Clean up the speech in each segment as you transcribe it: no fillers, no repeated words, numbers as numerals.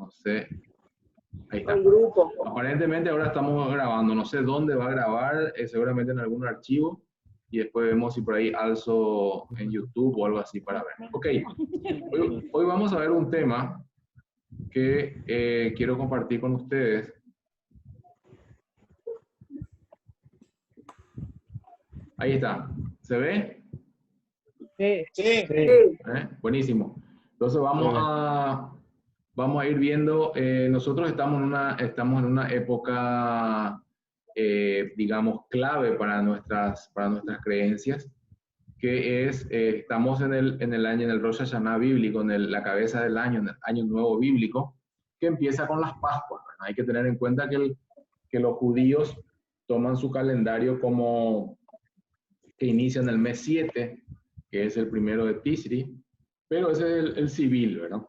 No sé. Ahí está. Un grupo. Aparentemente ahora estamos grabando. No sé dónde va a grabar, seguramente en algún archivo. Y después vemos si por ahí alzo en YouTube o algo así para ver. Ok, hoy vamos a ver un tema que quiero compartir con ustedes. Ahí está. ¿Se ve? Sí. Buenísimo. Entonces vamos a ir viendo. Nosotros estamos en una época, digamos, clave para nuestras creencias, que es, estamos en el año, en el Rosh Hashanah bíblico, la cabeza del año, en el año nuevo bíblico, que empieza con las Pascuas, ¿verdad? Hay que tener en cuenta que los judíos toman su calendario como que inicia en el mes 7, que es el primero de Tisri, pero ese es el civil, ¿verdad?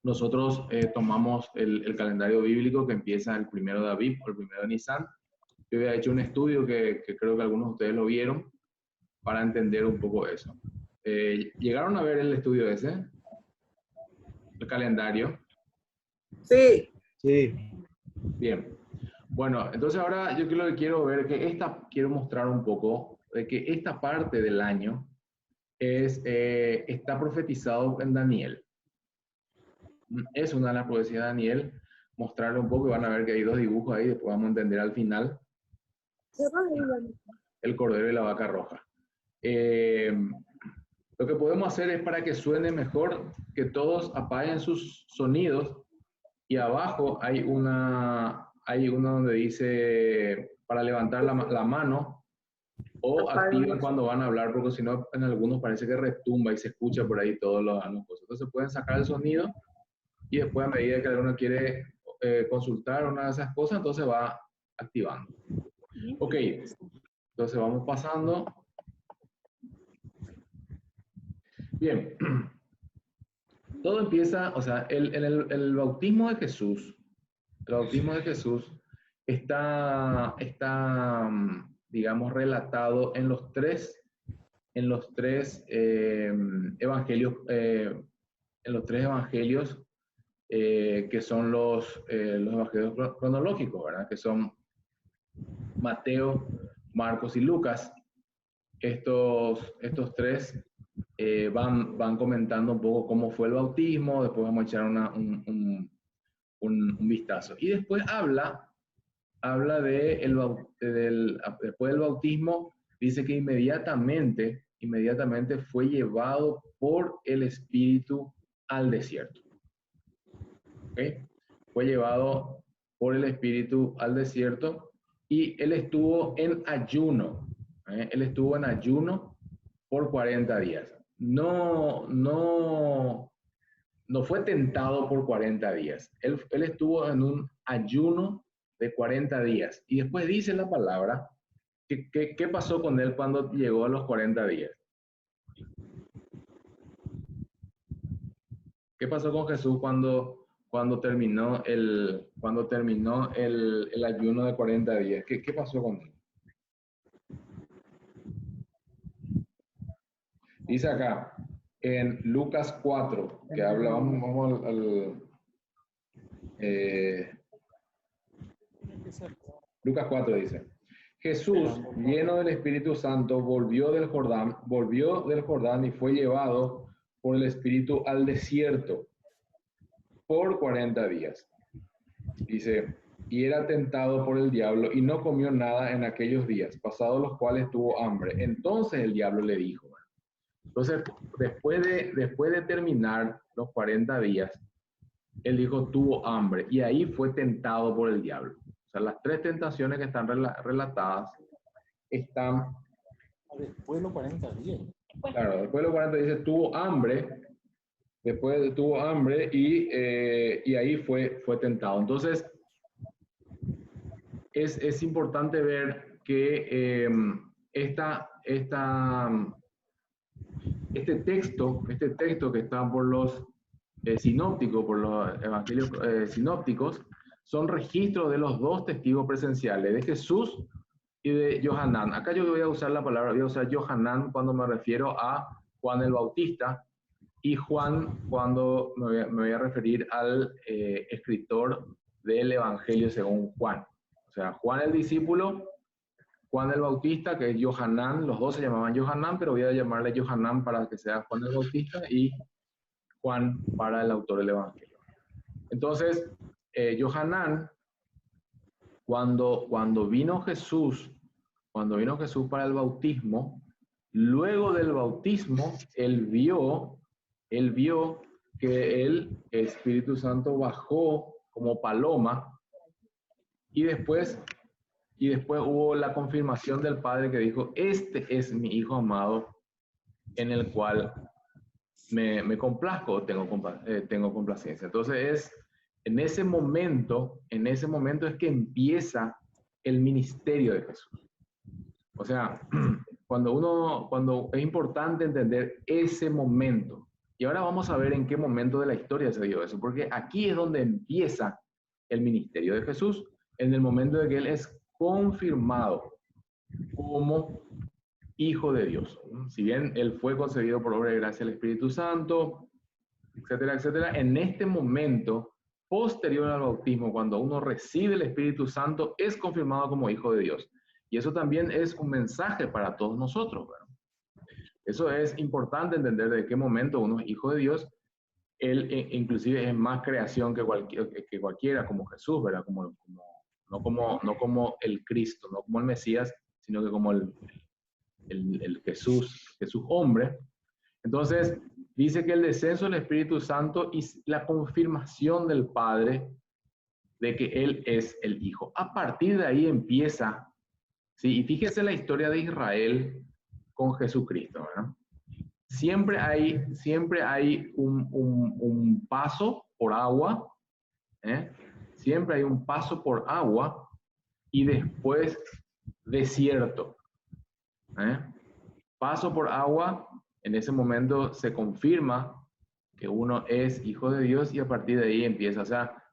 Nosotros tomamos el calendario bíblico que empieza el primero de Aviv o el primero de Nisan. Yo había hecho un estudio que creo que algunos de ustedes lo vieron para entender un poco eso. ¿Llegaron a ver el estudio ese? ¿El calendario? Sí. Sí. Bien. Bueno, entonces ahora yo quiero ver quiero mostrar un poco de que esta parte del año está profetizado en Daniel. Es una de las profecías de Daniel. Mostrarle un poco y van a ver que hay dos dibujos ahí, después vamos a entender al final. El cordero y la vaca roja. Lo que podemos hacer es, para que suene mejor, que todos apaguen sus sonidos, y abajo hay una donde dice para levantar la mano, o activen cuando van a hablar, porque si no en algunos parece que retumba y se escucha por ahí todos los cosas. Entonces pueden sacar el sonido y después, a medida que alguno quiere consultar una de esas cosas, entonces va activando. Ok, entonces vamos pasando. Bien. Todo empieza, o sea, el bautismo de Jesús, está, digamos, relatado en los tres evangelios, que son los evangelios cronológicos, ¿verdad? Que son Mateo, Marcos y Lucas. Estos tres van comentando un poco cómo fue el bautismo, después vamos a echar un vistazo. Y después habla después del bautismo, dice que inmediatamente fue llevado por el Espíritu al desierto. ¿Okay? Fue llevado por el Espíritu al desierto y él estuvo en ayuno. Él estuvo en ayuno por 40 días. No fue tentado por 40 días. Él estuvo en un ayuno de 40 días. Y después dice la palabra, ¿qué pasó con él cuando llegó a los 40 días? ¿Qué pasó con Jesús cuando terminó el ayuno de 40 días? ¿Qué pasó con él? Dice acá, en Lucas 4, que habla, vamos Lucas 4 dice, Jesús, lleno del Espíritu Santo, volvió del Jordán y fue llevado por el Espíritu al desierto por 40 días. Dice, y era tentado por el diablo y no comió nada en aquellos días, pasados los cuales tuvo hambre. Entonces el diablo le dijo, entonces después de terminar los 40 días, él dijo, tuvo hambre, y ahí fue tentado por el diablo. O sea, las tres tentaciones que están relatadas están... Después de los 40 días. Claro, después de los 40 días tuvo hambre, y ahí fue tentado. Entonces, es importante ver que este texto que está por los sinópticos, por los evangelios sinópticos, son registros de los dos testigos presenciales, de Jesús y de Johanán. Acá yo voy a usar Johanán cuando me refiero a Juan el Bautista, y Juan, cuando me voy a referir al escritor del Evangelio según Juan. O sea, Juan el discípulo, Juan el Bautista, que es Yohanan, los dos se llamaban Yohanan, pero voy a llamarle Yohanan para que sea Juan el Bautista y Juan para el autor del Evangelio. Entonces, Yohanan, cuando vino Jesús para el bautismo, luego del bautismo, él vio que el Espíritu Santo bajó como paloma y después hubo la confirmación del Padre que dijo, este es mi Hijo amado en el cual me complazco, tengo complacencia. Entonces en ese momento es que empieza el ministerio de Jesús. O sea, cuando es importante entender ese momento. Y ahora vamos a ver en qué momento de la historia se dio eso, porque aquí es donde empieza el ministerio de Jesús, en el momento de que Él es confirmado como Hijo de Dios. Si bien Él fue concebido por obra de gracia del Espíritu Santo, etcétera, etcétera, en este momento, posterior al bautismo, cuando uno recibe el Espíritu Santo, es confirmado como Hijo de Dios. Y eso también es un mensaje para todos nosotros, ¿verdad? Eso es importante entender de qué momento uno es hijo de Dios. Él inclusive es más creación que cualquiera, como Jesús, ¿verdad? No como el Cristo, no como el Mesías, sino que como el Jesús hombre. Entonces, dice que el descenso del Espíritu Santo y la confirmación del Padre de que Él es el Hijo. A partir de ahí empieza, ¿sí? Y fíjese la historia de Israel con Jesucristo, ¿verdad? Siempre hay un paso por agua, ¿eh? Siempre hay un paso por agua y después desierto, ¿eh? Paso por agua, en ese momento se confirma que uno es hijo de Dios y a partir de ahí empieza. O sea,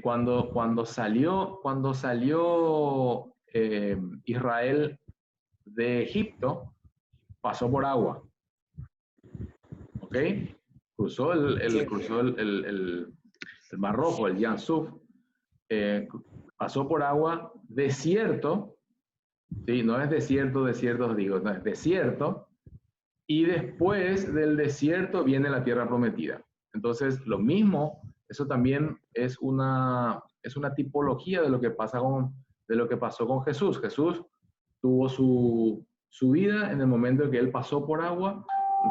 cuando salió Israel de Egipto, pasó por agua. ¿Ok? Cruzó el Mar Rojo, el Yam Suf, pasó por agua, desierto, ¿sí? No es desierto, digo, no es desierto, y después del desierto viene la tierra prometida. Entonces, lo mismo, eso también es una tipología de lo que pasó con Jesús. Jesús tuvo su vida en el momento en que él pasó por agua,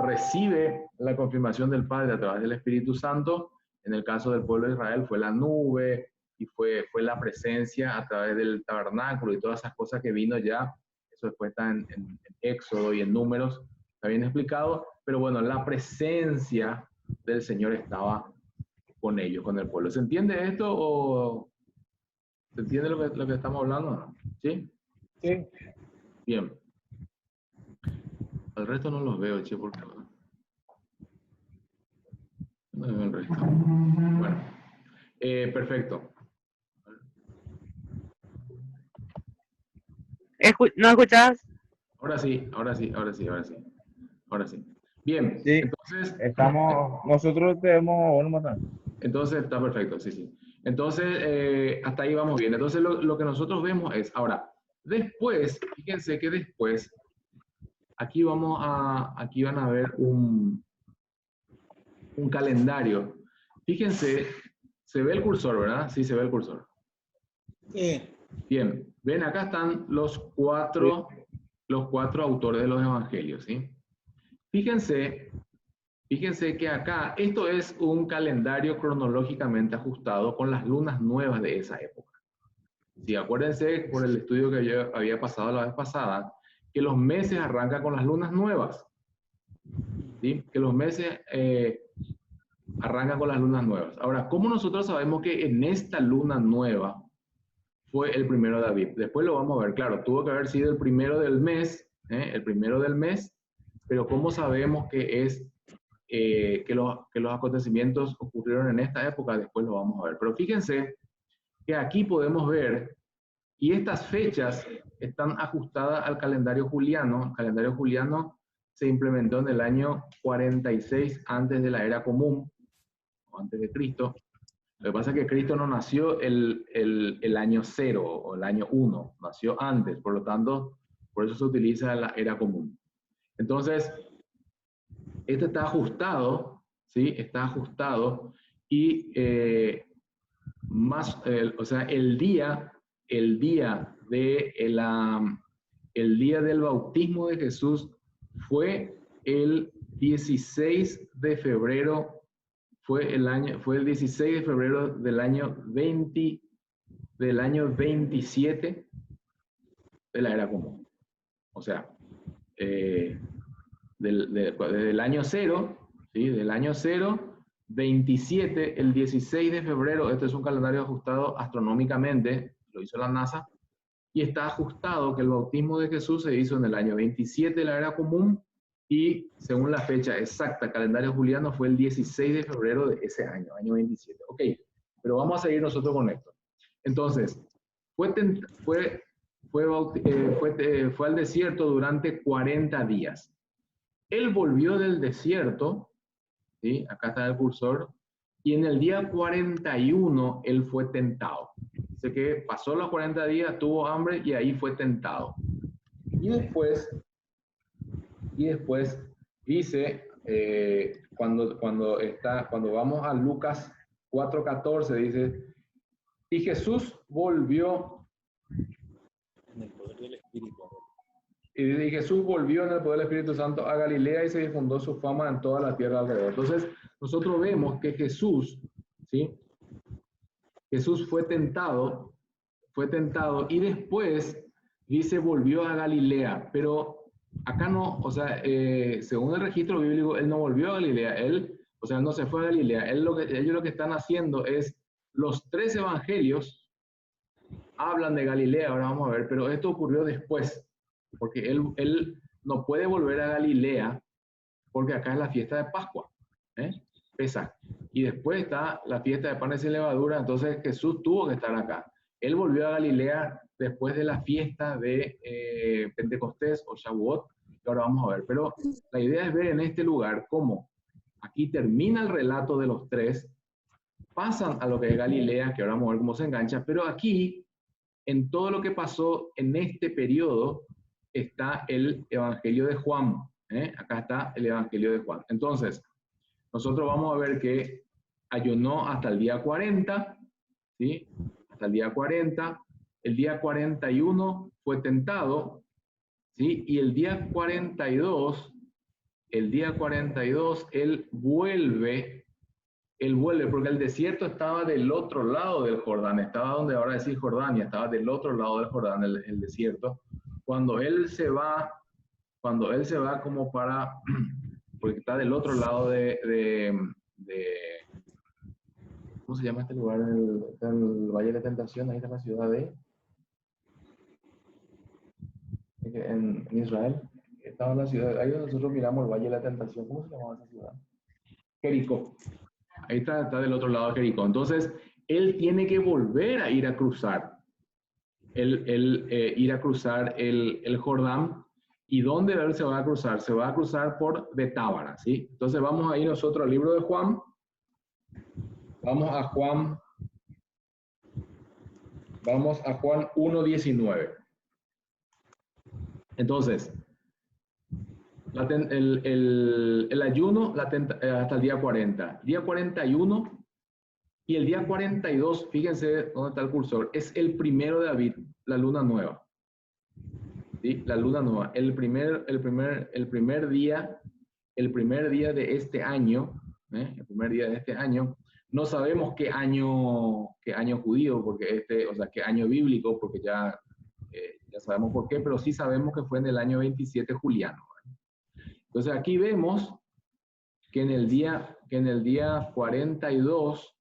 recibe la confirmación del Padre a través del Espíritu Santo. En el caso del pueblo de Israel fue la nube y fue la presencia a través del tabernáculo y todas esas cosas que vino ya. Eso después está en Éxodo y en Números, está bien explicado. Pero bueno, la presencia del Señor estaba con ellos, con el pueblo. ¿Se entiende esto o se entiende lo que estamos hablando? ¿Sí? Sí. Bien. Al resto no los veo, che, porque no veo el resto. Bueno, perfecto. ¿No escuchás? Ahora sí. Bien, Sí. entonces... Nosotros tenemos un montón. Entonces está perfecto, sí. Entonces, hasta ahí vamos bien. Entonces, lo que nosotros vemos es, ahora, después, fíjense que después, aquí van a ver un calendario. Fíjense, se ve el cursor, ¿verdad? Sí, se ve el cursor. Sí. Bien, ven, acá están los cuatro autores de los evangelios, ¿sí? Fíjense que acá, esto es un calendario cronológicamente ajustado con las lunas nuevas de esa época. Sí, acuérdense por el estudio que yo había pasado la vez pasada, que los meses arrancan con las lunas nuevas. ¿Sí? Que los meses arrancan con las lunas nuevas. Ahora, ¿cómo nosotros sabemos que en esta luna nueva fue el primero de David? Después lo vamos a ver. Claro, tuvo que haber sido el primero del mes, pero ¿cómo sabemos que es que los acontecimientos ocurrieron en esta época? Después lo vamos a ver. Pero fíjense que aquí podemos ver, y estas fechas están ajustadas al calendario juliano. El calendario juliano se implementó en el año 46 antes de la era común, o antes de Cristo. Lo que pasa es que Cristo no nació el año 0 o el año 1, nació antes, por lo tanto, por eso se utiliza la era común. Entonces, este está ajustado, ¿sí? Está ajustado y o sea, el día del bautismo de Jesús fue el 16 de febrero, fue el 16 de febrero del año 27 de la era común. O sea, desde el año 0, ¿sí? Del año 0, 27, el 16 de febrero, este es un calendario ajustado astronómicamente, lo hizo la NASA, y está ajustado que el bautismo de Jesús se hizo en el año 27 de la era común, y según la fecha exacta, calendario juliano, fue el 16 de febrero de ese año, año 27. Ok, pero vamos a seguir nosotros con esto. Entonces, fue al desierto durante 40 días. Él volvió del desierto, ¿sí? Acá está el cursor, y en el día 41 él fue tentado. Dice que pasó los 40 días, tuvo hambre y ahí fue tentado. Y después dice, cuando vamos a Lucas 4:14, dice, y Jesús volvió En el poder del Espíritu. y Jesús volvió en el poder del Espíritu Santo a Galilea y se difundó su fama en toda la tierra alrededor. Entonces, nosotros vemos que Jesús, ¿sí? Jesús fue tentado y después dice volvió a Galilea, pero acá no, o sea, según el registro bíblico, él no volvió a Galilea, él no se fue a Galilea, ellos lo que están haciendo es, los 3 evangelios hablan de Galilea, ahora vamos a ver, pero esto ocurrió después, porque él no puede volver a Galilea, porque acá es la fiesta de Pascua, Pesaj, y después está la fiesta de panes y levadura, entonces Jesús tuvo que estar acá. Él volvió a Galilea después de la fiesta de Pentecostés o Shavuot, que ahora vamos a ver. Pero la idea es ver en este lugar cómo aquí termina el relato de los 3, pasan a lo que es Galilea, que ahora vamos a ver cómo se engancha, pero aquí, en todo lo que pasó en este periodo, está el Evangelio de Juan. Acá está el Evangelio de Juan. Entonces, nosotros vamos a ver que ayunó hasta el día 40, ¿sí? Hasta el día 40, el día 41 fue tentado, ¿sí? Y el día 42, él vuelve, porque el desierto estaba del otro lado del Jordán, estaba donde ahora decís Jordania, estaba del otro lado del Jordán, el desierto. Cuando él se va como para, porque está del otro lado de ¿cómo se llama este lugar? El Valle de la Tentación, ahí está la ciudad en Israel. Estaba en la ciudad, ahí donde nosotros miramos el Valle de la Tentación. ¿Cómo se llamaba esa ciudad? Jericó. Ahí está del otro lado de Jericó. Entonces, él tiene que volver a ir a cruzar. Ir a cruzar el Jordán. ¿Y dónde él se va a cruzar? Se va a cruzar por Betábara, ¿sí? Entonces, vamos a ir nosotros al libro de Juan. Vamos a Juan 1:19. Entonces, el ayuno hasta el día 40. Día 41 y el día 42, fíjense dónde está el cursor, es el primero de Aviv, la luna nueva. ¿Sí? La luna nueva. El primer día de este año, el primer día de este año, no sabemos qué año judío, porque qué año bíblico, porque ya sabemos por qué, pero sí sabemos que fue en el año 27 juliano. Entonces aquí vemos que en el día 42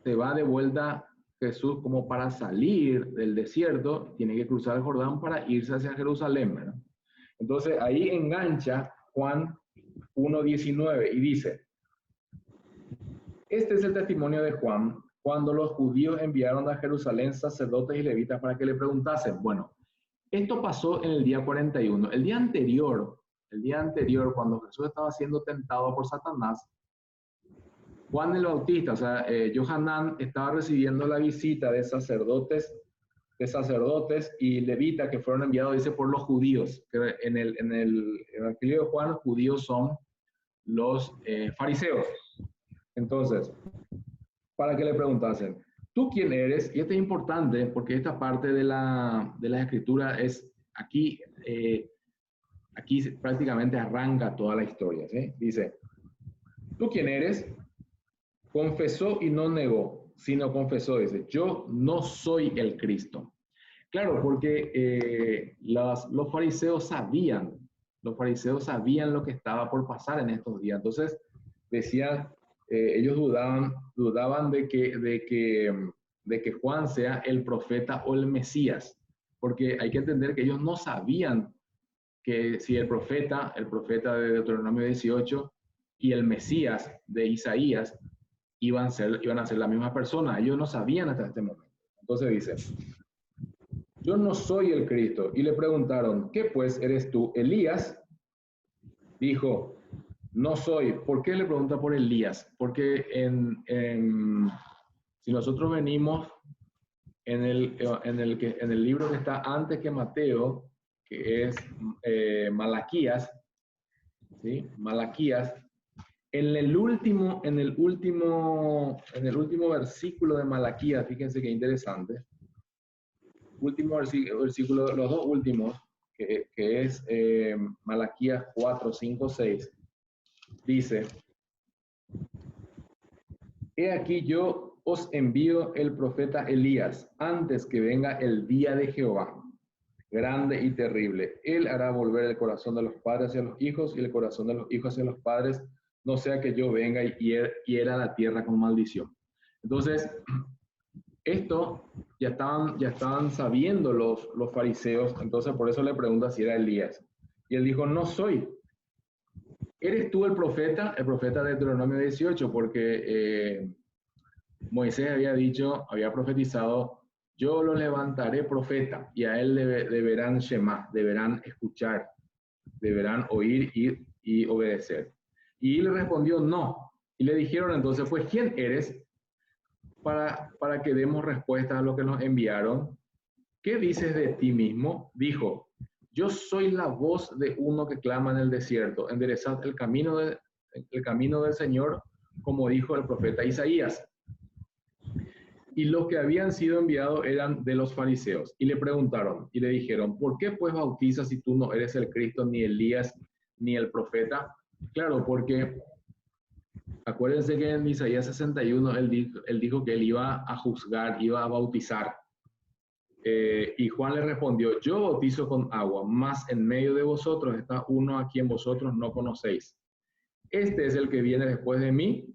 se va de vuelta Jesús como para salir del desierto, tiene que cruzar el Jordán para irse hacia Jerusalén, ¿verdad? Entonces ahí engancha Juan 1:19 y dice, este es el testimonio de Juan cuando los judíos enviaron a Jerusalén sacerdotes y levitas para que le preguntasen. Bueno, Esto pasó en el día 41. El día anterior, cuando Jesús estaba siendo tentado por Satanás, Juan el Bautista, o sea, Johanán estaba recibiendo la visita de sacerdotes y levitas que fueron enviados, dice, por los judíos. Que en el Evangelio de Juan, los judíos son los fariseos. Entonces, para que le preguntasen, ¿tú quién eres? Y esto es importante porque esta parte de la escritura es aquí, aquí prácticamente arranca toda la historia, ¿sí? Dice, ¿tú quién eres? Confesó y no negó, sino confesó, dice, yo no soy el Cristo. Claro, porque los fariseos sabían lo que estaba por pasar en estos días. Entonces, decían, ellos dudaban de que Juan sea el profeta o el Mesías, porque hay que entender que ellos no sabían que si el profeta de Deuteronomio 18 y el Mesías de Isaías iban a ser la misma persona. Ellos no sabían hasta este momento. Entonces dice, yo no soy el Cristo. Y le preguntaron, ¿qué pues eres tú, Elías? Dijo, no soy. ¿Por qué le pregunta por Elías? Porque si nosotros venimos en el libro que está antes que Mateo, que es Malaquías, ¿sí? Malaquías, en el último versículo de Malaquías, fíjense qué interesante. Último versículo, los dos últimos, que es Malaquías 4, 5, 6, dice, he aquí yo os envío el profeta Elías antes que venga el día de Jehová, grande y terrible. Él hará volver el corazón de los padres hacia los hijos y el corazón de los hijos hacia los padres, no sea que yo venga y hiera la tierra con maldición. Entonces, esto ya estaban sabiendo los fariseos, entonces por eso le pregunta si era Elías. Y él dijo, no soy. ¿Eres tú el profeta de Deuteronomio 18? Porque Moisés había profetizado, yo lo levantaré profeta y a él deberán shema, deberán escuchar, deberán oír y obedecer. Y le respondió, no. Y le dijeron entonces, pues, ¿quién eres? Para que demos respuesta a lo que nos enviaron. ¿Qué dices de ti mismo? Dijo, yo soy la voz de uno que clama en el desierto, enderezad el camino del Señor, como dijo el profeta Isaías. Y los que habían sido enviados eran de los fariseos. Y le preguntaron y le dijeron, ¿por qué pues bautizas si tú no eres el Cristo, ni Elías, ni el profeta? Claro, porque acuérdense que en Isaías 61 él dijo que él iba a juzgar, iba a bautizar. Y Juan le respondió, yo bautizo con agua, mas en medio de vosotros está uno a quien vosotros no conocéis. Este es el que viene después de mí,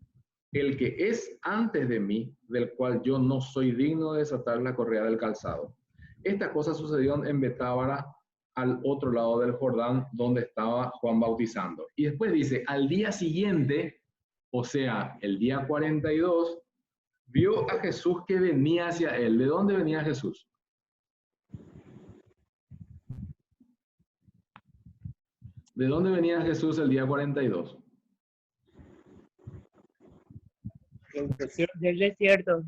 el que es antes de mí, del cual yo no soy digno de desatar la correa del calzado. Esta cosa sucedió en Betábara, al otro lado del Jordán, donde estaba Juan bautizando. Y después dice, al día siguiente, o sea, el día 42, vio a Jesús que venía hacia él. ¿De dónde venía Jesús? ¿De dónde venía Jesús el día 42? Del desierto.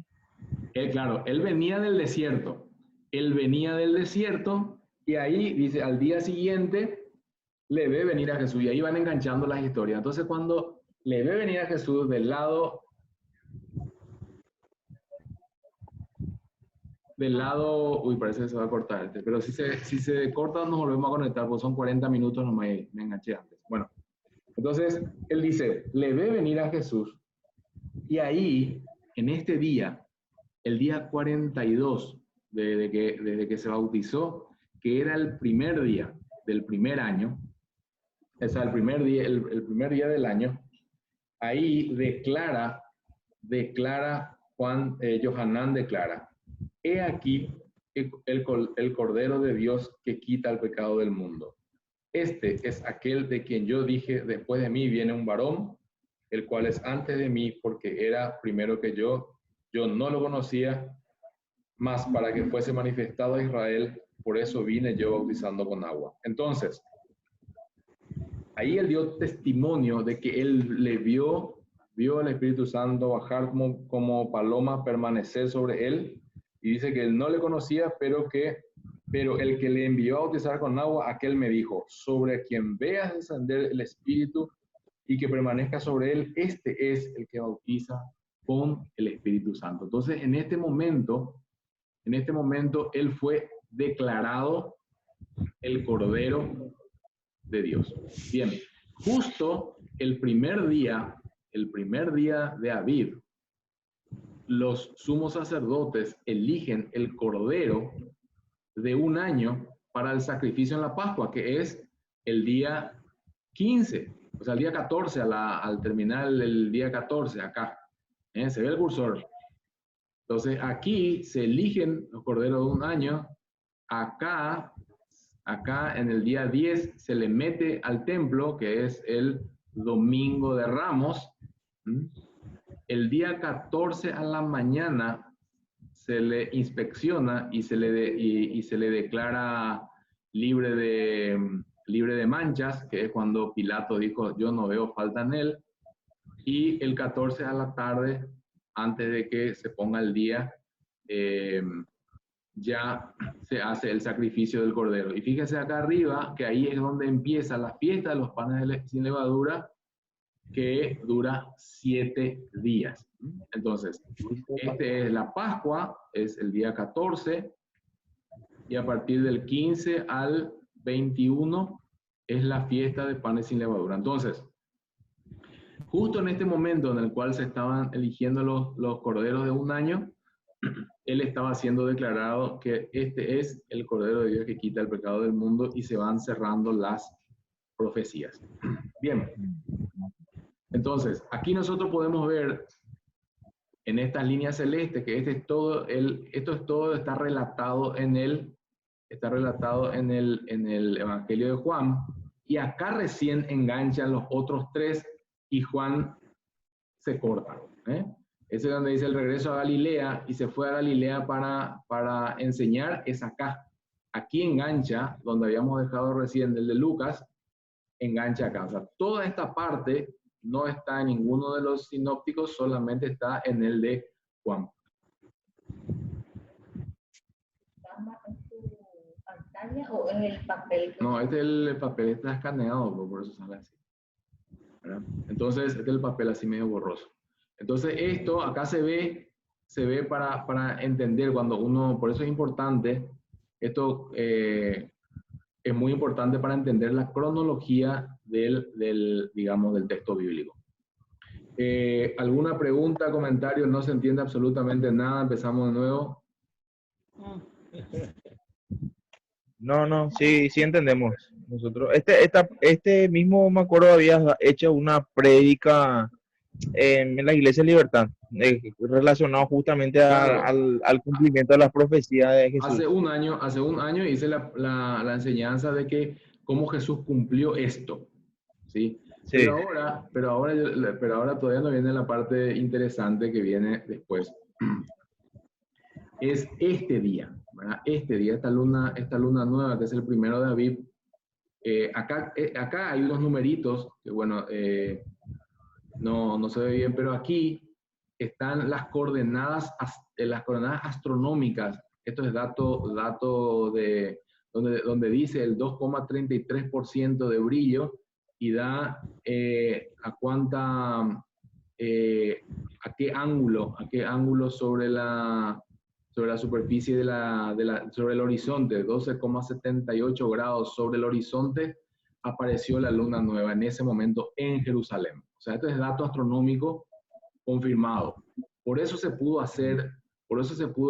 Claro, él venía del desierto. Y ahí dice, al día siguiente le ve venir a Jesús y ahí van enganchando las historias. Entonces cuando le ve venir a Jesús del lado, uy, parece que se va a cortar, pero si se corta nos volvemos a conectar, porque son 40 minutos, no me enganché antes. Bueno, entonces él dice, le ve venir a Jesús y ahí, en este día, el día 42, desde que se bautizó, que era el primer día del primer año, o sea, el primer día del año, ahí declara Juan, Johanán declara, he aquí el Cordero de Dios que quita el pecado del mundo. Este es aquel de quien yo dije, después de mí viene un varón, el cual es antes de mí, porque era primero que yo no lo conocía, mas para que fuese manifestado a Israel, por eso vine yo bautizando con agua. Entonces, ahí él dio testimonio de que él le vio al Espíritu Santo bajar como paloma, permanecer sobre él, y dice que él no le conocía, pero el que le envió a bautizar con agua, aquel me dijo, sobre quien veas descender el Espíritu y que permanezca sobre él, este es el que bautiza con el Espíritu Santo. Entonces, en este momento, él fue declarado el Cordero de Dios. Bien, justo el primer día de Aviv, los sumos sacerdotes eligen el Cordero de un año para el sacrificio en la Pascua, que es el día 15, o sea, el día 14, al terminar el día 14, acá. Se ve el cursor. Entonces, aquí se eligen los corderos de un año. Acá en el día 10 se le mete al templo, que es el Domingo de Ramos. El día 14 a la mañana se le inspecciona y se le declara libre de manchas, que es cuando Pilato dijo, yo no veo falta en él. Y el 14 a la tarde, antes de que se ponga el día, ya se hace el sacrificio del cordero. Y fíjese acá arriba, que ahí es donde empieza la fiesta de los panes sin levadura, que dura 7 días. Entonces, este es la Pascua, es el día 14, y a partir del 15 al 21 es la fiesta de panes sin levadura. Entonces, justo en este momento en el cual se estaban eligiendo los corderos de un año, él estaba siendo declarado que este es el Cordero de Dios que quita el pecado del mundo, y se van cerrando las profecías. Bien. Entonces, aquí nosotros podemos ver en estas líneas celestes que esto es todo, está relatado en el Evangelio de Juan, y acá recién enganchan los otros 3 y Juan se corta. Ese es donde dice el regreso a Galilea, y se fue a Galilea para enseñar, es acá. Aquí engancha, donde habíamos dejado recién el de Lucas, engancha acá. O sea, toda esta parte no está en ninguno de los sinópticos, solamente está en el de Juan. ¿Pantalla o es el papel? No, este es el papel, está escaneado, por eso sale así. ¿Verdad? Entonces, este es el papel así medio borroso. Entonces, esto acá se ve para entender cuando uno, por eso es importante, esto es muy importante para entender la cronología digamos, del texto bíblico. ¿Alguna pregunta, comentario? No se entiende absolutamente nada. Empezamos de nuevo. No, sí entendemos. Nosotros, este mismo, me acuerdo, había hecho una prédica en la Iglesia Libertad, relacionado justamente al cumplimiento de las profecías de Jesús. Hace un año hice la enseñanza de que cómo Jesús cumplió esto, ¿sí? Sí. Pero ahora todavía no viene la parte interesante que viene después. Es este día, ¿verdad? Esta luna nueva, que es el primero de Aviv. Acá hay unos numeritos que, bueno, no se ve bien, pero aquí están las coordenadas astronómicas. Esto es dato de donde dice el 2,33% de brillo, y da a qué ángulo sobre la superficie sobre el horizonte, 12,78 grados sobre el horizonte, apareció la luna nueva en ese momento en Jerusalén. O sea, este es dato astronómico confirmado. Por eso se pudo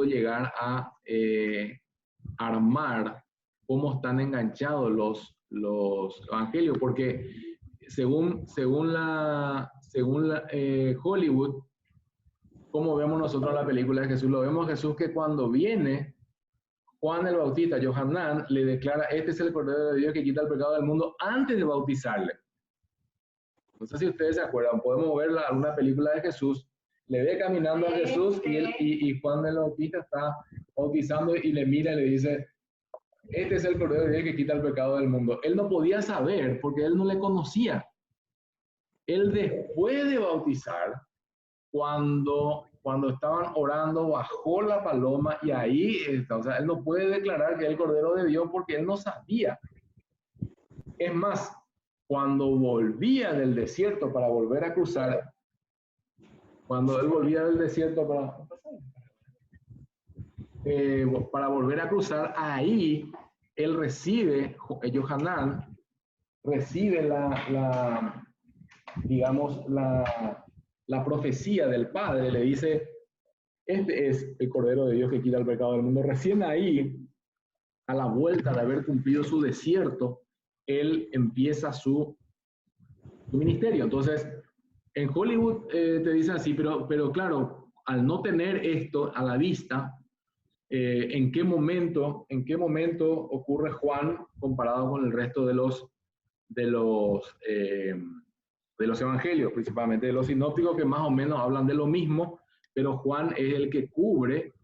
llegar a armar cómo están enganchados los evangelios, porque según Hollywood, ¿cómo vemos nosotros la película de Jesús? Lo vemos a Jesús que cuando viene Juan el Bautista, Yohanan, le declara, este es el Cordero de Dios que quita el pecado del mundo, antes de bautizarle. No sé si ustedes se acuerdan, podemos ver alguna película de Jesús, le ve caminando a Jesús, y Juan el Bautista está bautizando y le mira y le dice, este es el Cordero de Dios que quita el pecado del mundo. Él no podía saber porque él no le conocía. Él después de bautizar, cuando estaban orando, bajó la paloma y ahí está. O sea, él no puede declarar que es el Cordero de Dios porque él no sabía. Es más, cuando volvía del desierto para volver a cruzar, cuando él volvía del desierto para volver a cruzar, ahí él recibe, Yohanan recibe digamos, la profecía del Padre, le dice, este es el Cordero de Dios que quita el pecado del mundo. Recién ahí, a la vuelta de haber cumplido su desierto, él empieza su ministerio. Entonces, en Hollywood te dicen así, pero claro, al no tener esto a la vista, ¿en qué momento ocurre Juan comparado con el resto de los evangelios, principalmente de los sinópticos, que más o menos hablan de lo mismo, pero Juan es el que cubre?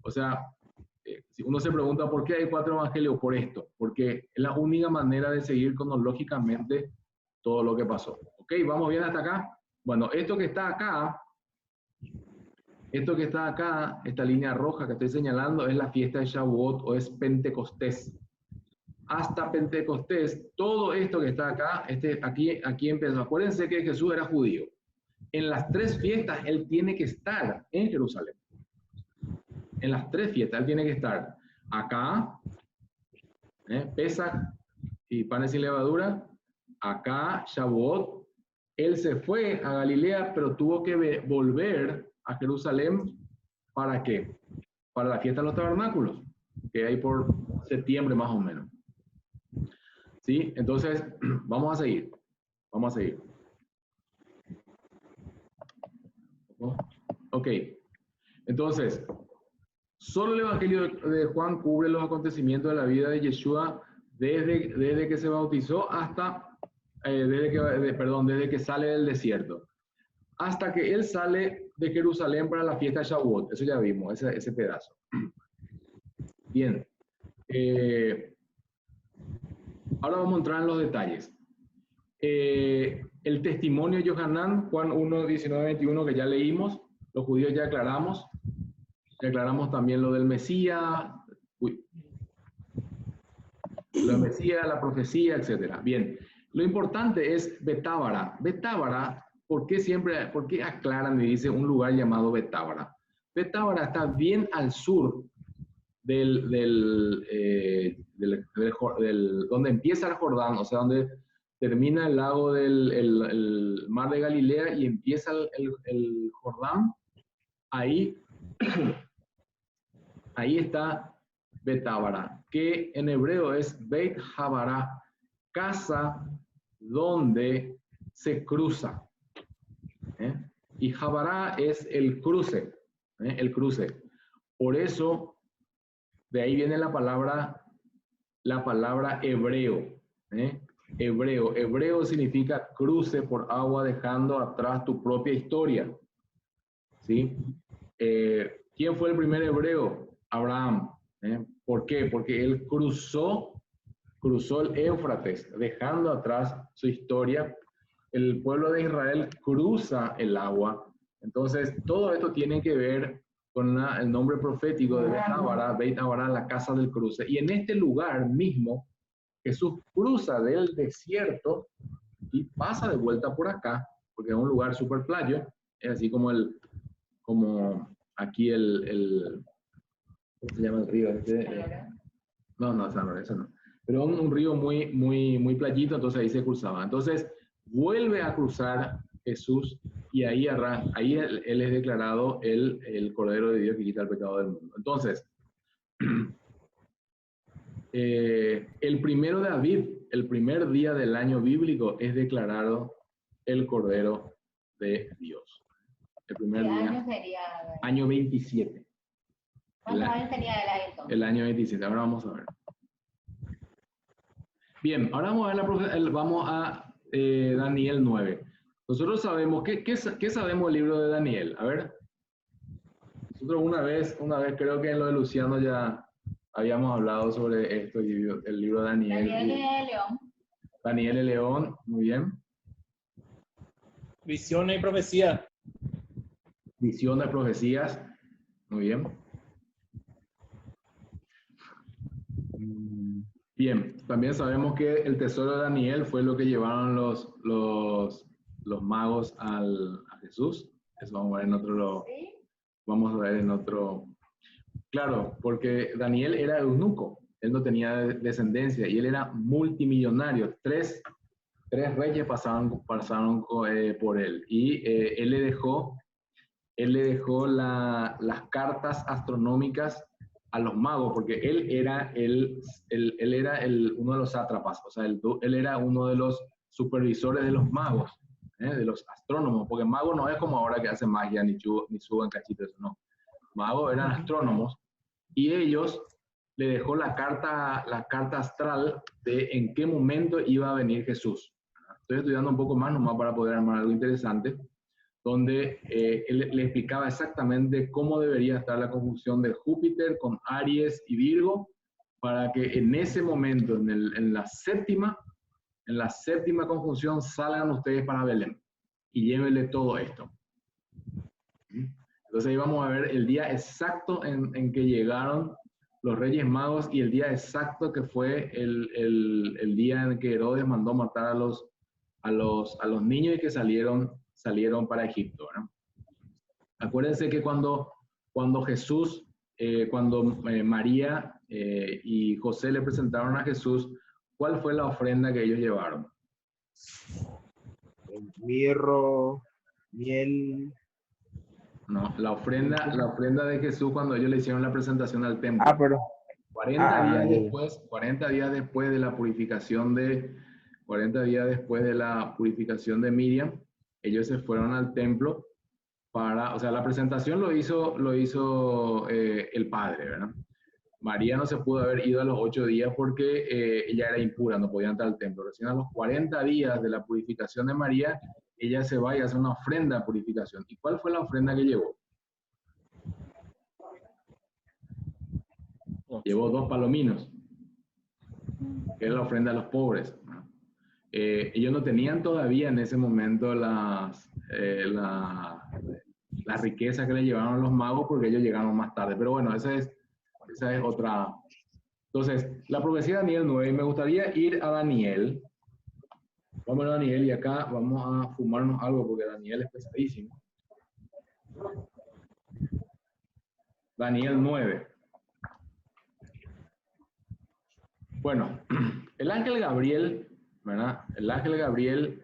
O sea, si uno se pregunta por qué hay 4 evangelios, por esto, porque es la única manera de seguir cronológicamente todo lo que pasó. ¿Ok? ¿Vamos bien hasta acá? Bueno, esto que está acá, esta línea roja que estoy señalando, es la fiesta de Shavuot o es Pentecostés. Hasta Pentecostés, todo esto que está acá, aquí empezó. Acuérdense que Jesús era judío. En las 3 fiestas, él tiene que estar en Jerusalén. En las 3 fiestas, él tiene que estar acá, Pesach y panes sin levadura, acá, Shavuot. Él se fue a Galilea, pero tuvo que volver a Jerusalén. ¿Para qué? Para la fiesta de los tabernáculos, que hay por septiembre más o menos. ¿Sí? Entonces, vamos a seguir. Ok. Entonces, solo el Evangelio de Juan cubre los acontecimientos de la vida de Yeshua desde que se bautizó hasta, desde que sale del desierto, hasta que él sale de Jerusalén para la fiesta de Shavuot. Eso ya vimos, ese pedazo. Bien. Ahora vamos a entrar en los detalles. El testimonio de Yohanan, Juan 1, 19, 21, que ya leímos, los judíos ya aclaramos también lo del Mesías, la profecía, etc. Bien, lo importante es Betábara. Betábara, ¿por qué aclaran y dicen un lugar llamado Betábara? Betábara está bien al sur donde empieza el Jordán, o sea, donde termina el lago el mar de Galilea y empieza el Jordán. Ahí está Betábara, que en hebreo es Beit Habará, casa donde se cruza. Y Habará es el cruce, el cruce. Por eso, de ahí viene la palabra hebreo. Hebreo significa cruce por agua, dejando atrás tu propia historia. ¿Sí? ¿Quién fue el primer hebreo? Abraham. ¿Por qué? Porque él cruzó el Éufrates, dejando atrás su historia. El pueblo de Israel cruza el agua. Entonces, todo esto tiene que ver con el nombre profético de Beit Habará, la casa del cruce. Y en este lugar mismo, Jesús cruza del desierto y pasa de vuelta por acá, porque es un lugar súper playo, es así como aquí ¿cómo se llama el río? No, eso no. Pero un río muy, muy, muy playito, entonces ahí se cruzaba. Entonces, vuelve a cruzar Jesús y ahí él es declarado el Cordero de Dios que quita el pecado del mundo. Entonces, el 1 de Aviv, el primer día del año bíblico, es declarado el Cordero de Dios. El primer día. ¿Qué año sería? Año 27. ¿Cuántos años sería el año entonces? El año 27. Ahora vamos a ver. Bien, ahora vamos a Daniel 9. Nosotros sabemos, ¿qué sabemos del libro de Daniel? A ver. Nosotros una vez creo que en lo de Luciano ya habíamos hablado sobre esto, el libro de Daniel. Daniel y León. Daniel y León, muy bien. Visiones y profecía. Visión de profecías, muy bien. Bien, también sabemos que el tesoro de Daniel fue lo que llevaron los magos a Jesús. Eso vamos a ver en otro, vamos a ver en otro. Claro, porque Daniel era eunuco, él no tenía descendencia y él era multimillonario. Tres reyes pasaron por él y él le dejó las cartas astronómicas a los magos, porque él era uno de los sátrapas, o sea, él era uno de los supervisores de los magos, de los astrónomos, porque mago no es como ahora que hacen magia, ni suban cachitos, no. Magos eran astrónomos, y ellos le dejó la carta astral de en qué momento iba a venir Jesús. Estoy estudiando un poco más, nomás para poder armar algo interesante, donde él le explicaba exactamente cómo debería estar la conjunción de Júpiter con Aries y Virgo, para que en ese momento, en la séptima conjunción, salgan ustedes para Belén y llévenle todo esto. Entonces ahí vamos a ver el día exacto en que llegaron los Reyes Magos y el día exacto que fue el día en que Herodes mandó matar a los niños y que salieron para Egipto, ¿no? Acuérdense que cuando Jesús, María y José le presentaron a Jesús, ¿cuál fue la ofrenda que ellos llevaron? Mirro, miel. No, la ofrenda de Jesús cuando ellos le hicieron la presentación al templo. Ah, pero 40 días después de la purificación de 40 días después de la purificación de Miriam, ellos se fueron al templo o sea, la presentación lo hizo el padre, ¿verdad? María no se pudo haber ido a los 8 días porque ella era impura, no podía entrar al templo. Recién a los 40 días de la purificación de María, ella se va y hace una ofrenda de purificación. ¿Y cuál fue la ofrenda que llevó? Llevó 2 palominos, que es la ofrenda a los pobres. Ellos no tenían todavía en ese momento la riqueza que le llevaron los magos porque ellos llegaron más tarde. Pero bueno, esa es otra. Entonces, la profecía de Daniel 9, y me gustaría ir a Daniel. Vamos a Daniel y acá vamos a fumarnos algo porque Daniel es pesadísimo. Daniel 9. Bueno, el ángel Gabriel, ¿verdad? El ángel Gabriel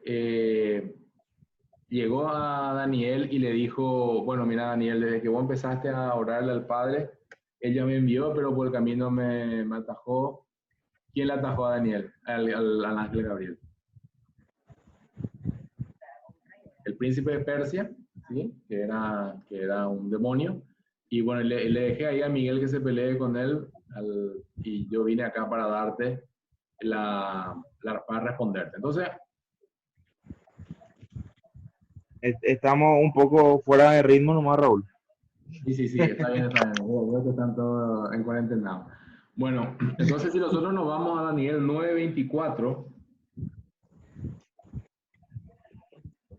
llegó a Daniel y le dijo, bueno, mira Daniel, desde que vos empezaste a orarle al Padre, ella me envió, pero por el camino me atajó. ¿Quién le atajó a Daniel? Al ángel Gabriel. El príncipe de Persia, ¿sí? que era un demonio. Y bueno, le dejé ahí a Miguel que se pelee con él y yo vine acá para darte para responderte. Entonces, estamos un poco fuera de ritmo nomás, Raúl. Sí, está bien. Veo que están todos en cuarentena. Bueno, entonces si nosotros nos vamos a Daniel 9:24,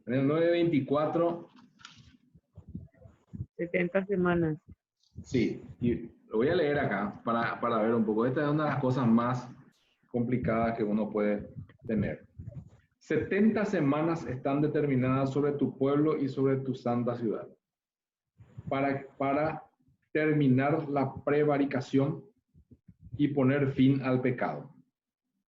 en el 9:24, 70 semanas. sí, y lo voy a leer acá para ver un poco. Esta es una de las cosas más complicadas que uno puede tener. 70 semanas están determinadas sobre tu pueblo y sobre tu santa ciudad, para terminar la prevaricación y poner fin al pecado,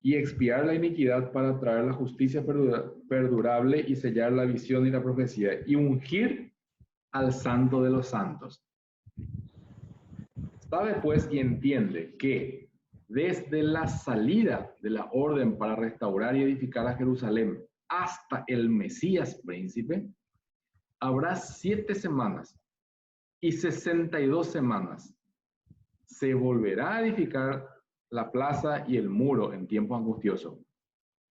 y expiar la iniquidad para traer la justicia perdurable y sellar la visión y la profecía, y ungir al santo de los santos. Sabe pues y entiende que desde la salida de la orden para restaurar y edificar a Jerusalén hasta el Mesías príncipe, habrá 7 semanas y 62 semanas. Se volverá a edificar la plaza y el muro en tiempo angustioso.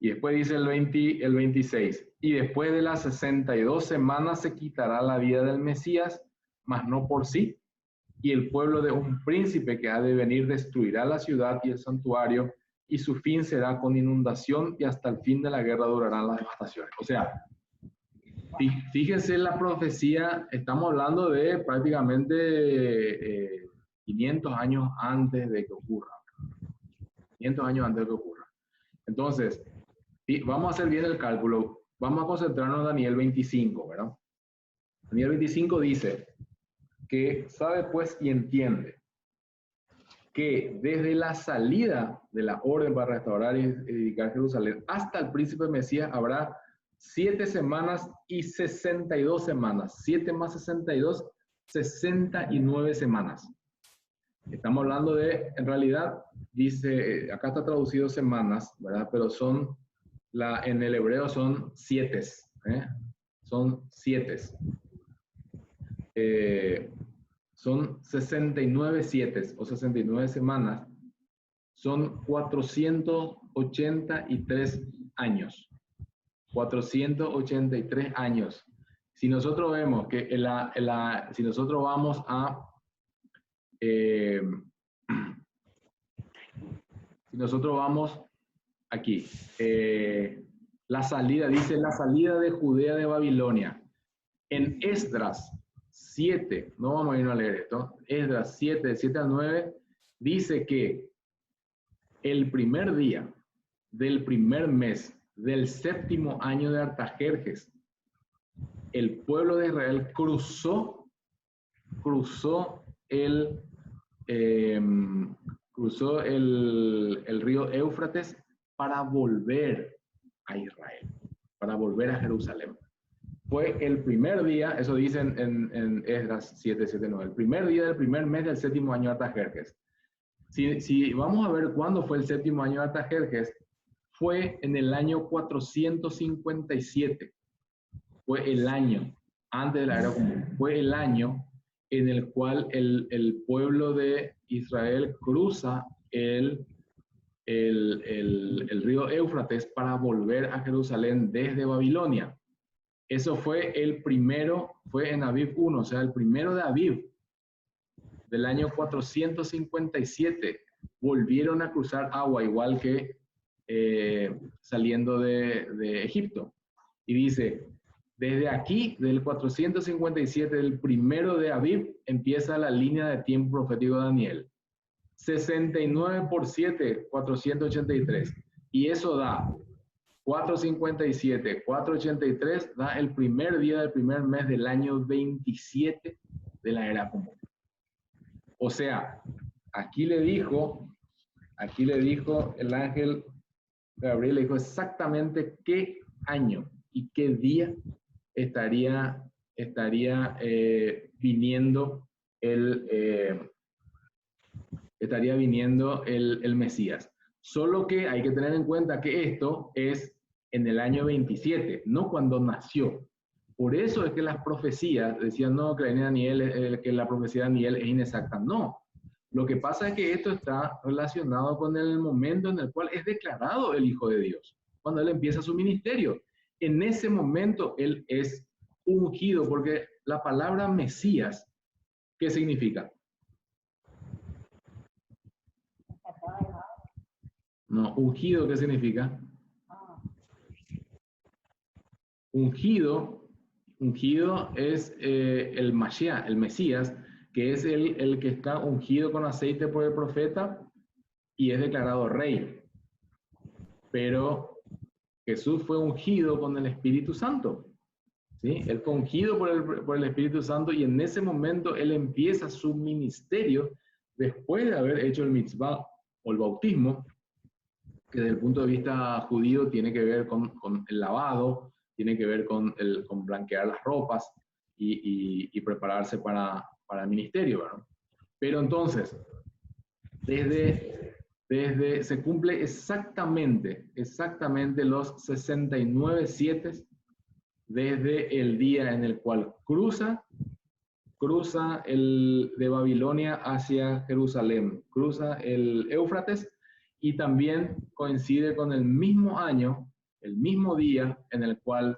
Y después dice el 26, y después de las 62 semanas se quitará la vida del Mesías, mas no por sí, y el pueblo de un príncipe que ha de venir destruirá la ciudad y el santuario, y su fin será con inundación, y hasta el fin de la guerra durarán las devastaciones. O sea, fíjense la profecía, estamos hablando de prácticamente 500 años antes de que ocurra. 500 años antes de que ocurra. Entonces, vamos a hacer bien el cálculo. Vamos a concentrarnos en Daniel 25, ¿verdad? Daniel 25 dice que sabe pues y entiende que desde la salida de la orden para restaurar y edificar Jerusalén hasta el príncipe Mesías habrá 7 semanas y 62 semanas. 7 más 62, 69 semanas. Estamos hablando de, en realidad, dice, acá está traducido semanas, ¿verdad? Pero son, en el hebreo son 7, son 7. Son 69 7 o 69 semanas, son 483 años. 483 años. Si nosotros vemos que si nosotros vamos a si nosotros vamos aquí, la salida, dice la salida de Judea de Babilonia. En Esdras 7, no vamos a ir a leer esto, Esdras 7, 7 al 9, dice que el primer día del primer mes del 7º año de Artajerjes, el pueblo de Israel cruzó el río Éufrates para volver a Israel, para volver a Jerusalén. Fue el primer día, eso dice en Esdras 7, 7, 9, el primer día del primer mes del 7º año de Artajerjes. Si vamos a ver cuándo fue el 7º año de Artajerjes, fue en el año 457. Fue el año, antes de la era común, fue el año en el cual el pueblo de Israel cruza el río Éufrates para volver a Jerusalén desde Babilonia. Eso fue el primero, fue en Aviv 1, o sea, el primero de Aviv del año 457. Volvieron a cruzar agua, igual que saliendo de Egipto. Y dice, desde aquí, del 457, del primero de Aviv, empieza la línea de tiempo profético de Daniel. 69 por 7, 483. Y eso da 457, 483, da el primer día del primer mes del año 27 de la era común. O sea, aquí le dijo el ángel Gabriel, le dijo exactamente qué año y qué día estaría viniendo el Mesías. Solo que hay que tener en cuenta que esto es en el año 27, no cuando nació. Por eso es que las profecías decían, no, que la profecía de Daniel es inexacta. No. Lo que pasa es que esto está relacionado con el momento en el cual es declarado el Hijo de Dios, cuando él empieza su ministerio. En ese momento él es ungido, porque la palabra Mesías, ¿qué significa? No, ungido, ¿qué significa? Ungido es el Mashiach, el Mesías, que es el que está ungido con aceite por el profeta y es declarado rey. Pero Jesús fue ungido con el Espíritu Santo. ¿Sí? Él fue ungido por el Espíritu Santo y en ese momento él empieza su ministerio después de haber hecho el mitzvah o el bautismo, que desde el punto de vista judío tiene que ver con el lavado, tiene que ver con blanquear las ropas y prepararse para el ministerio, ¿verdad? Pero entonces, se cumple exactamente los 69 7 desde el día en el cual cruza de Babilonia hacia Jerusalén, cruza el Éufrates, y también coincide con el mismo año, el mismo día en el cual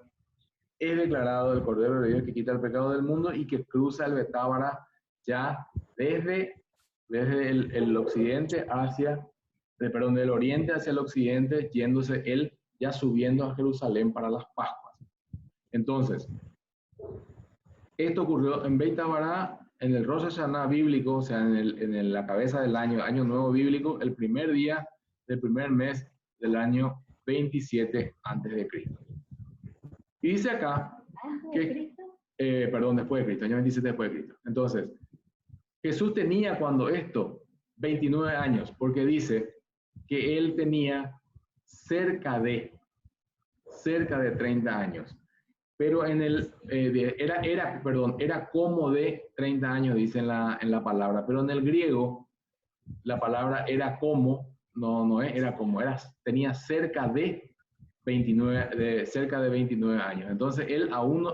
es declarado el Cordero de Dios que quita el pecado del mundo y que cruza el Betábara ya desde el occidente hacia, perdón, del oriente hacia el occidente, yéndose él ya subiendo a Jerusalén para las Pascuas. Entonces, esto ocurrió en Beit Bará, en el Rosh Hashanah bíblico, o sea, en la cabeza del año, año nuevo bíblico, el primer día del primer mes del año 27 antes de Cristo. Y dice acá que, perdón, después de Cristo, año 27 después de Cristo. Entonces, Jesús tenía cuando esto 29 años, porque dice que él tenía cerca de 30 años. Pero en el, era como de 30 años, dice en la palabra, pero en el griego la palabra era como, era como, tenía cerca de 29 años. Entonces él aún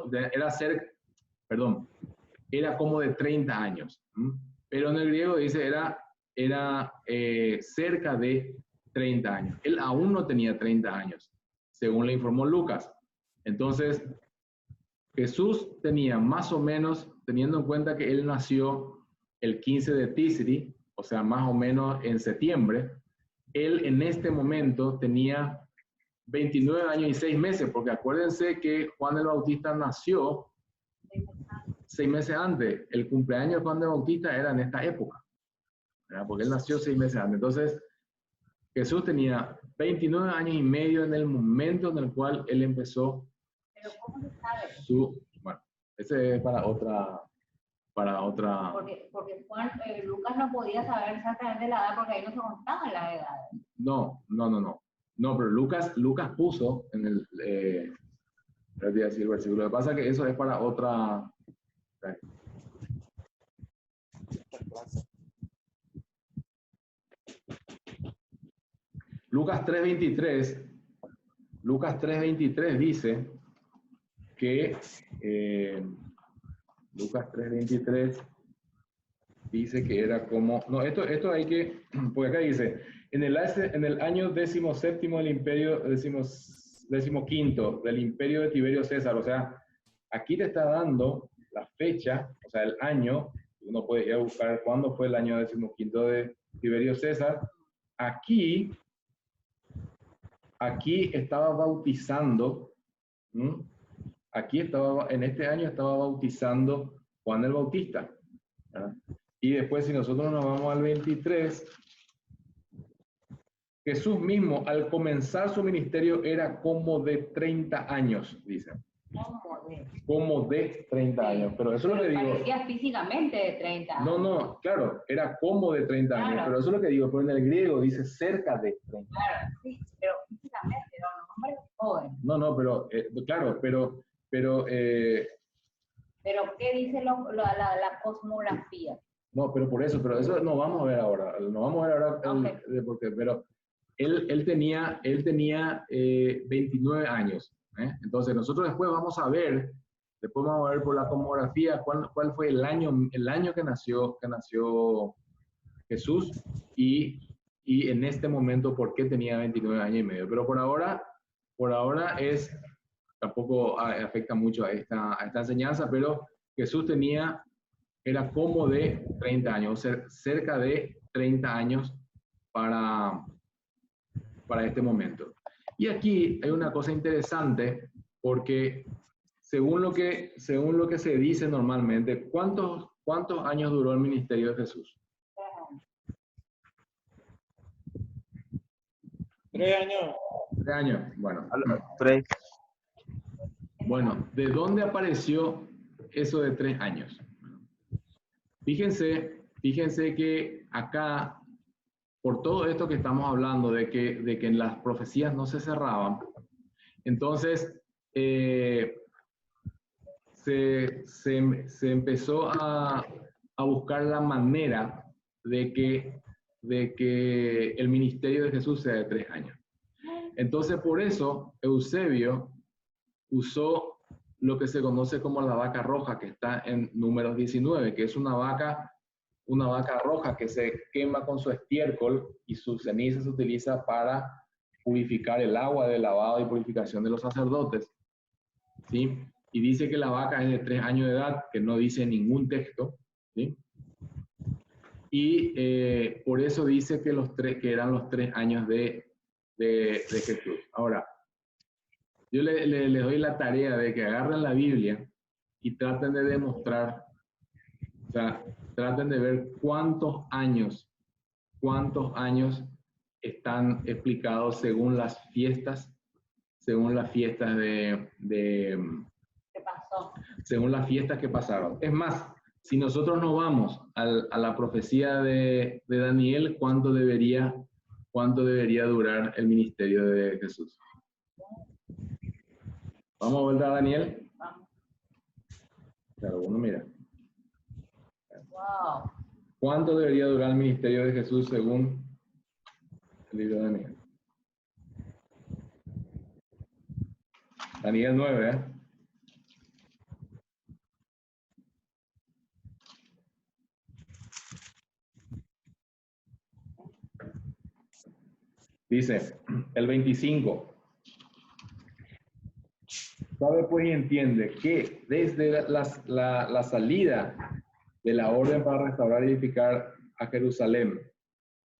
era como de 30 años. Pero en el griego dice era cerca de 30 años. Él aún no tenía 30 años, según le informó Lucas. Entonces, Jesús tenía más o menos, teniendo en cuenta que él nació el 15 de Tisri, o sea, más o menos en septiembre, él en este momento tenía 29 años y 6 meses, porque acuérdense que Juan el Bautista nació 6 meses antes. El cumpleaños de Juan el Bautista era en esta época, ¿verdad? Porque él nació 6 meses antes. Entonces, Jesús tenía 29 años y medio en el momento en el cual él empezó. Pero ¿cómo se sabe? Bueno, ese es para otra. Porque Juan, Lucas no podía saber exactamente la edad porque ahí no se contaban las edades. No, pero Lucas puso en el, voy a decir el versículo. Lo que pasa es que eso es para otra. Lucas 3:23 dice que Lucas 3:23 dice que era como, no, esto hay que, porque acá dice, en el año 17º del imperio, 15º del imperio de Tiberio César, o sea, aquí te está dando la fecha, o sea, el año, uno puede ir a buscar cuándo fue el año 15º de Tiberio César. Aquí estaba bautizando, en este año estaba bautizando Juan el Bautista, ¿verdad? Y después, si nosotros nos vamos al 23, Jesús mismo, al comenzar su ministerio, era como de 30 años, dice. Como de 30 años. Pero eso es lo que digo. Parecía físicamente de 30 años. No, claro, era como de 30 años. Pero eso es lo que digo. Pero en el griego dice cerca de 30. Claro, sí, pero físicamente era un hombre joven. No, pero, claro, pero. Pero, ¿qué dice la cosmografía? No, pero eso no vamos a ver ahora. Porque, pero él tenía 29 años. Entonces nosotros después vamos a ver por la cosmografía cuál fue el año que nació Jesús y en este momento por qué tenía 29 años y medio. Pero por ahora tampoco afecta mucho a esta enseñanza, pero Jesús era como de 30 años, o sea, cerca de 30 años para este momento. Y aquí hay una cosa interesante, porque según lo que se dice normalmente, ¿cuántos años duró el ministerio de Jesús? 3 años. 3 años, bueno. 3. Bueno, ¿de dónde apareció eso de 3 años? Fíjense que acá, por todo esto que estamos hablando, de que las profecías no se cerraban, entonces se empezó a buscar la manera de que el ministerio de Jesús sea de 3 años. Entonces, por eso, Eusebio usó lo que se conoce como la vaca roja, que está en Números 19, que es una vaca roja que se quema con su estiércol y su ceniza se utiliza para purificar el agua de lavado y purificación de los sacerdotes, ¿sí? Y dice que la vaca es de 3 años de edad, que no dice ningún texto, ¿sí? Y por eso dice que eran los 3 años de Jesús. Ahora, yo les doy la tarea de que agarren la Biblia y traten de demostrar, o sea, traten de ver cuántos años están explicados según las fiestas ¿Qué pasó? según las fiestas que pasaron. Es más, si nosotros nos vamos a la profecía de Daniel, ¿cuánto debería durar el ministerio de Jesús? Vamos a volver a Daniel. Vamos. Claro, uno mira. Wow. ¿Cuánto debería durar el ministerio de Jesús según el libro de Daniel? Daniel 9, ¿eh? Dice, el 25. Sabe pues y entiende que desde la salida de la orden para restaurar y edificar a Jerusalén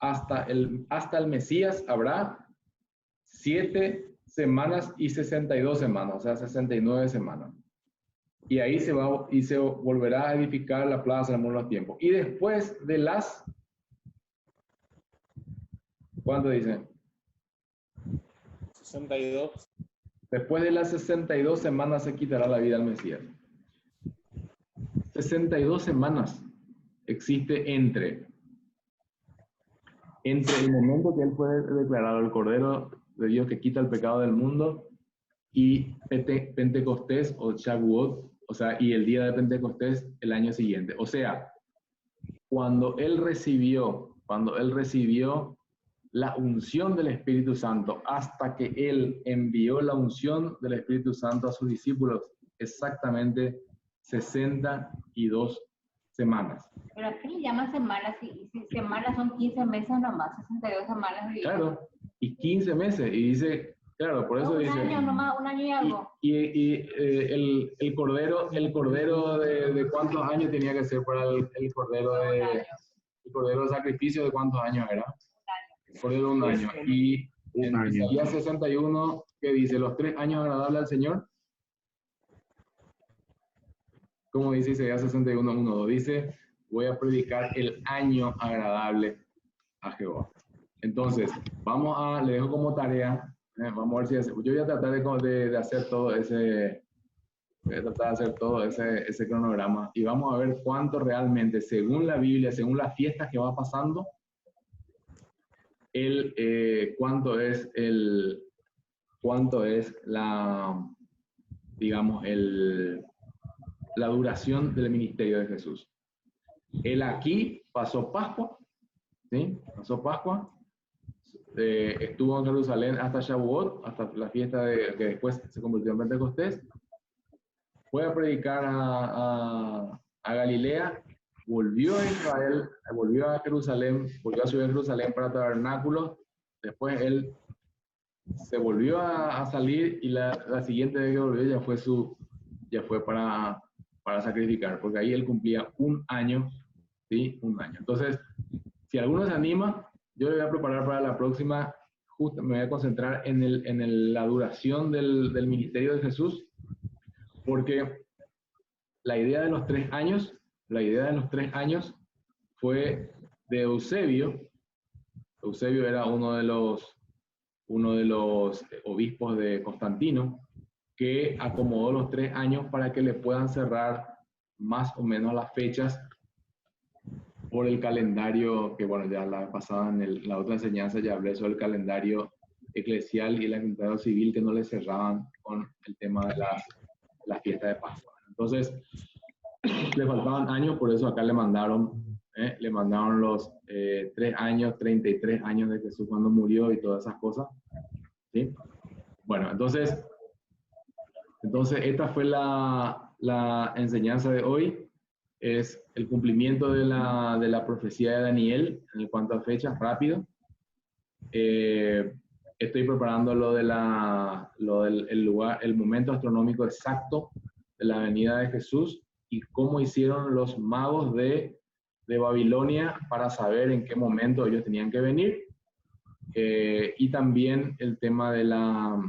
hasta el Mesías habrá 7 semanas y 62 semanas, o sea, 69 semanas. Y ahí se volverá a edificar la plaza del muro de los tiempos. Y después de las... ¿Cuánto dice? 62. Después de las 62 semanas se quitará la vida al Mesías. 62 semanas existe entre el momento que él fue declarado el Cordero de Dios que quita el pecado del mundo y Pentecostés o Shavuot, o sea, y el día de Pentecostés el año siguiente. O sea, cuando él recibió la unción del Espíritu Santo hasta que él envió la unción del Espíritu Santo a sus discípulos, exactamente 62 semanas. ¿Pero a qué le llaman semanas? Si semanas son 15 meses nomás, 62 semanas. Claro, y 15 meses, y dice, claro, por eso un dice... año nomás, un año y algo. El cordero de cuántos años tenía que ser para el cordero de sacrificio, de cuántos años era. Cordero de un año. Y en Isaías 61, ¿qué dice? Los 3 años agradables al Señor. ¿Cómo dice Isaías 61, 1, 2? Dice, voy a predicar el año agradable a Jehová. Entonces, le dejo como tarea, vamos a ver si yo voy a tratar de hacer todo ese cronograma y vamos a ver cuánto realmente, según la Biblia, según las fiestas que va pasando, cuánto es la, digamos, la duración del ministerio de Jesús. Él aquí pasó Pascua, ¿sí? Pasó Pascua, estuvo en Jerusalén hasta Shavuot, hasta la fiesta que después se convirtió en Pentecostés, fue a predicar a Galilea, volvió a Israel, volvió a Jerusalén, volvió a subir a Jerusalén para tabernáculos, después él se volvió a salir y la siguiente vez que volvió ya fue para sacrificar, porque ahí él cumplía 1 año, ¿sí? 1 año. Entonces, si alguno se anima, yo le voy a preparar para la próxima, justo me voy a concentrar en la duración del ministerio de Jesús, porque la idea de los 3 años fue de Eusebio. Eusebio era uno de los obispos de Constantino, que acomodó los 3 años para que le puedan cerrar más o menos las fechas por el calendario, que bueno, ya la pasada en la otra enseñanza ya hablé sobre el calendario eclesial y el calendario civil que no le cerraban con el tema de la fiesta de Pascua. Entonces, le faltaban años, por eso acá le mandaron los 3 años, 33 años de Jesús cuando murió y todas esas cosas. ¿Sí? Bueno, entonces esta fue la enseñanza de hoy. Es el cumplimiento de la profecía de Daniel en cuanto a fechas, rápido. Estoy preparando lo del lugar, el momento astronómico exacto de la venida de Jesús y cómo hicieron los magos de de Babilonia para saber en qué momento ellos tenían que venir. Y también el tema de la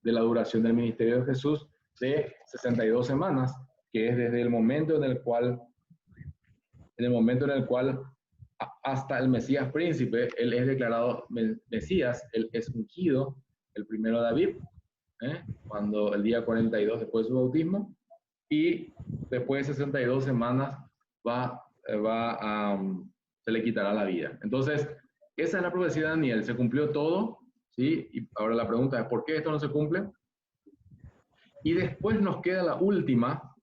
duración del ministerio de Jesús de 62 semanas, que es desde el momento en el cual hasta el Mesías príncipe, él es declarado Mesías, él es ungido, el primero David, cuando el día 42 después de su bautismo, y después de 62 semanas se le quitará la vida. Entonces, esa es la profecía de Daniel, se cumplió todo, ¿sí? Y ahora la pregunta es, ¿por qué esto no se cumple? Y después nos queda la última,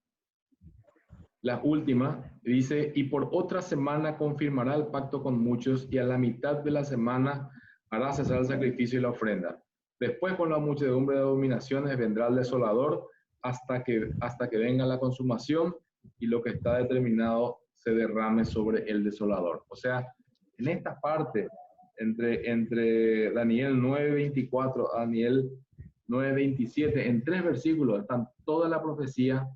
dice, y por otra semana confirmará el pacto con muchos, y a la mitad de la semana hará cesar el sacrificio y la ofrenda. Después, con la muchedumbre de abominaciones, vendrá el desolador hasta que venga la consumación y lo que está determinado se derrame sobre el desolador. O sea, en esta parte, entre Daniel 9:24 a Daniel 9:27, en 3 versículos, están toda la profecía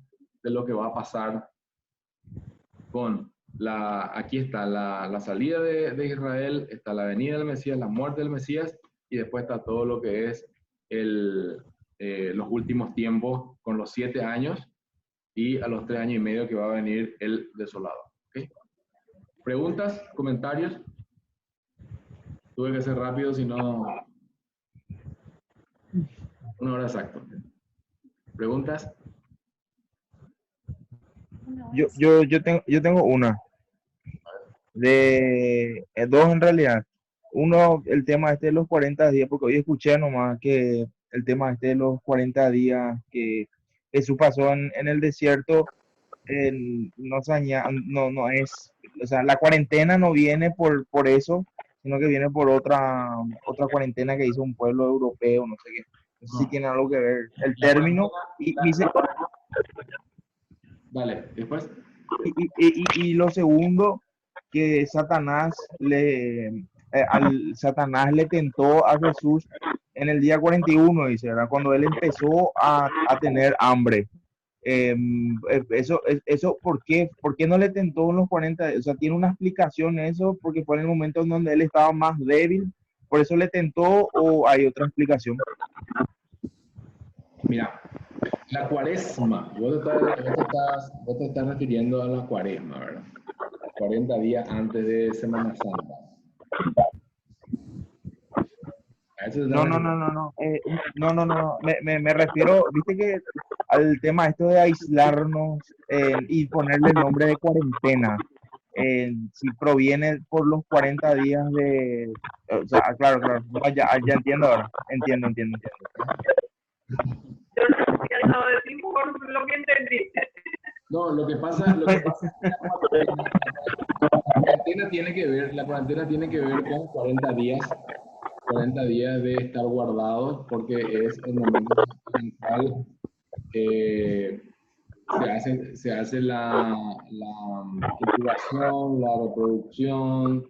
de lo que va a pasar con aquí está la salida de Israel, está la venida del Mesías, la muerte del Mesías, y después está todo lo que es los últimos tiempos con los 7 años y a los 3 años y medio que va a venir el desolado. ¿Okay? ¿Preguntas? ¿Comentarios? Tuve que ser rápido, si no... 1 hora exacto. ¿Preguntas? Yo tengo una. Dos en realidad. Uno, el tema este de los 40 días, porque hoy escuché nomás que el tema este de los 40 días que Jesús pasó en el desierto, no es, o sea, la cuarentena no viene por eso, sino que viene por otra cuarentena que hizo un pueblo europeo, no sé qué. No sé si tiene algo que ver el término. Dale, después. Y lo segundo, que Satanás Satanás le tentó a Jesús en el día 41, dice, ¿verdad? Cuando él empezó a tener hambre. Eso ¿por qué no le tentó en los 40? O sea, tiene una explicación eso, porque fue en el momento en donde él estaba más débil, por eso le tentó, o hay otra explicación. Mira, la cuaresma, vos te estás refiriendo a la cuaresma, ¿verdad? 40 días antes de Semana Santa. No. Me refiero, viste que al tema esto de aislarnos y ponerle el nombre de cuarentena, si proviene por los 40 días de... O sea, claro, no, ya entiendo ahora, entiendo. Por lo que entendí. No, lo que pasa es que la cuarentena tiene que ver con 40 días de estar guardados, porque es el momento en el cual se hace la incubación, la reproducción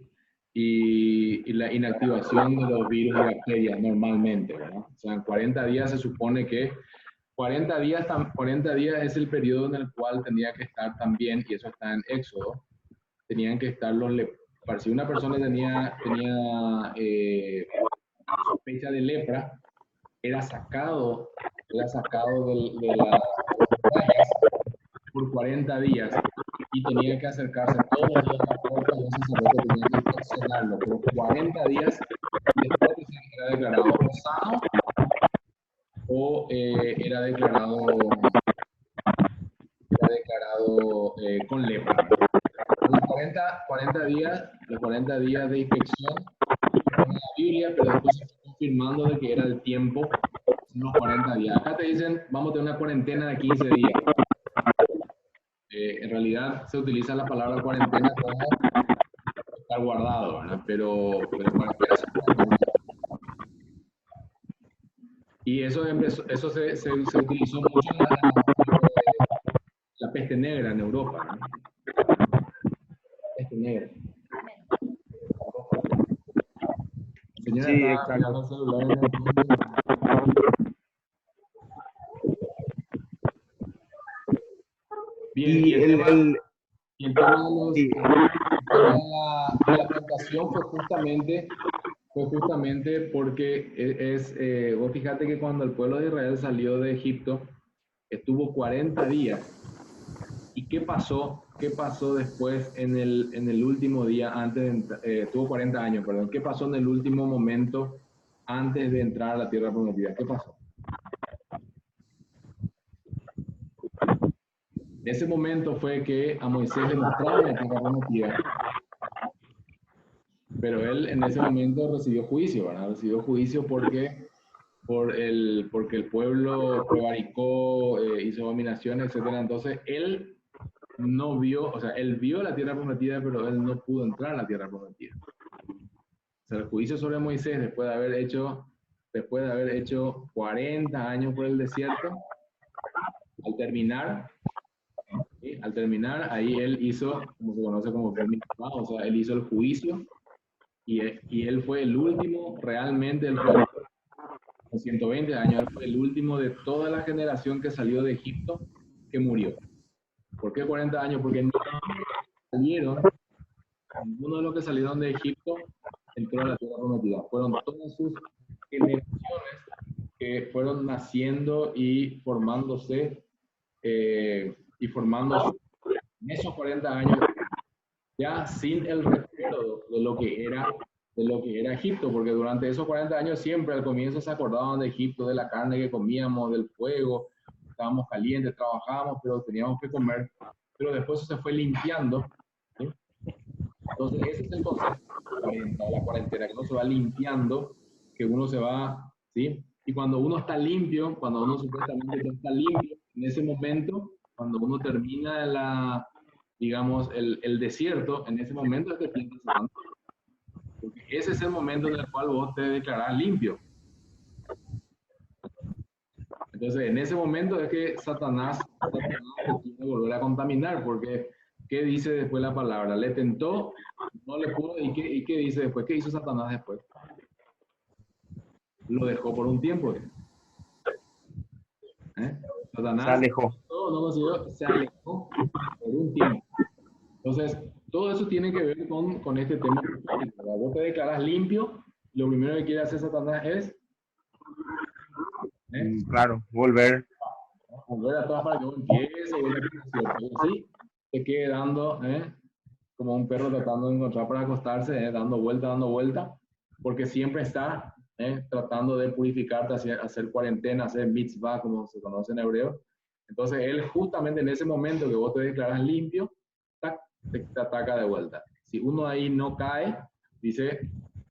y la inactivación de los virus y bacterias normalmente, ¿verdad? O sea, en 40 días se supone que 40 días es el periodo en el cual tendría que estar también, y eso está en Éxodo, tenían que estar si una persona tenía sospecha de lepra, era sacado de las murallas por 40 días y tenía que acercarse todos los días a la puerta y un sacerdote tenía que inspeccionarlo por 40 días después de que era declarado sano o era declarado con lepra. Los 40 días de inspección en la Biblia, pero después se está confirmando de que era el tiempo, los 40 días. Acá te dicen, vamos a tener una cuarentena de 15 días. En realidad se utiliza la palabra cuarentena como estar guardado, ¿verdad? Pero y eso se utilizó mucho en la peste negra en Europa, ¿no? Peste negra. Señora, Sí, exacto. el celular en el fondo. Bien, y el tema de los... Sí. a la plantación fue justamente porque vos fíjate que cuando el pueblo de Israel salió de Egipto, estuvo 40 días. ¿Y qué pasó? ¿Qué pasó después en el último día antes de estuvo 40 años, perdón? ¿Qué pasó en el último momento antes de entrar a la tierra prometida? ¿Qué pasó? En ese momento fue que a Moisés le mostraron la tierra prometida, pero él en ese momento recibió juicio, ¿verdad? Recibió juicio porque el pueblo prevaricó, hizo abominaciones, etcétera. Entonces él no vio, o sea, él vio la tierra prometida, pero él no pudo entrar a la tierra prometida. O sea, el juicio sobre Moisés, después de haber hecho 40 años por el desierto, al terminar, ahí él hizo, como se conoce como o sea, él hizo el juicio y él fue el último, realmente, él fue, con 120 años, él fue el último de toda la generación que salió de Egipto que murió. ¿Por qué 40 años? Porque no salieron, ninguno de los que salieron de Egipto entró a la tierra prometida. Fueron todas sus generaciones que fueron naciendo y formándose en esos 40 años, ya sin el recuerdo de lo que era Egipto, porque durante esos 40 años siempre al comienzo se acordaban de Egipto, de la carne que comíamos, del fuego, estábamos calientes, trabajábamos, pero teníamos que comer, pero después eso se fue limpiando, ¿sí? Entonces ese es el concepto de la cuarentena, que uno se va limpiando, que uno se va, ¿sí? Y cuando uno está limpio, cuando uno supuestamente está limpio, en ese momento, cuando uno termina digamos, el desierto, en ese momento es que piensas Satanás. Porque ese es el momento en el cual vos te declarás limpio. Entonces, en ese momento es que Satanás te quiere volver a contaminar, porque ¿qué dice después la palabra? Le tentó, no le pudo, ¿y qué dice después? ¿Qué hizo Satanás después? Lo dejó por un tiempo. Satanás Se alejó. no consiguió, se alejó por un tiempo. Entonces, todo eso tiene que ver con este tema. Vos te declaras limpio, lo primero que quiere hacer Satanás es Claro, volver a todas para que vos empieces, ¿sí? Te quede dando, como un perro tratando de encontrar para acostarse, dando vuelta, porque siempre está tratando de purificarte, hacer cuarentena, hacer mitzvah, como se conoce en hebreo. Entonces, él justamente en ese momento que vos te declaras limpio, te ataca de vuelta. Si uno ahí no cae,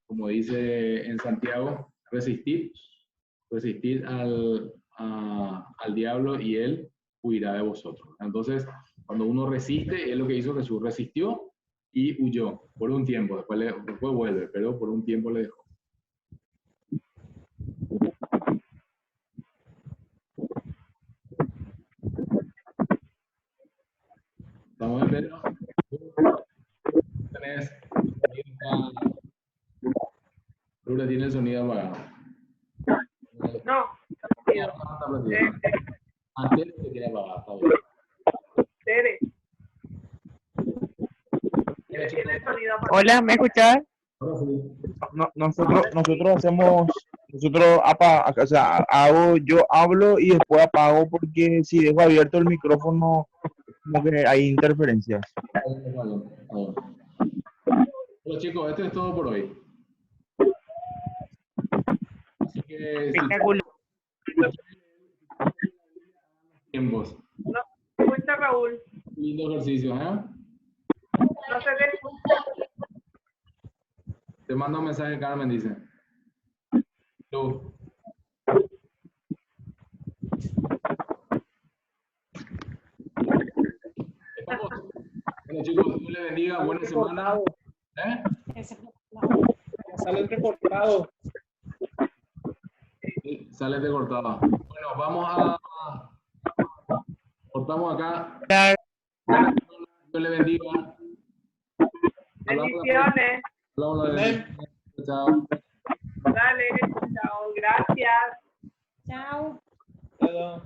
como dice en Santiago, resistid al diablo y él huirá de vosotros. Entonces, cuando uno resiste, es lo que hizo Jesús, resistió y huyó por un tiempo, después vuelve, pero por un tiempo le dejó. ¿Estamos en Pedro? Lura tiene el sonido apagado. No. Antes te quería apagar, está bien. Tere. Tiene el sonido apagado. Hola, ¿me escuchas? Ahora sí. O sea, yo hablo y después apago porque si dejo abierto el micrófono, como que hay interferencias. Bueno, chicos, esto es todo por hoy. Así que Espectacular. tiempos. No, escucha, Raúl. Lindo ejercicio, ¿eh? No se ve. Te mando un mensaje, Carmen, dice. Tú. Bueno, chicos, Dios les bendiga, buena semana. Sale entrecortado. Sí, sale de cortada. Bueno, cortamos acá. Dios les bendiga. Bendiciones. Hablamos. Chao. Dale, chao. Gracias. Chao. Chao.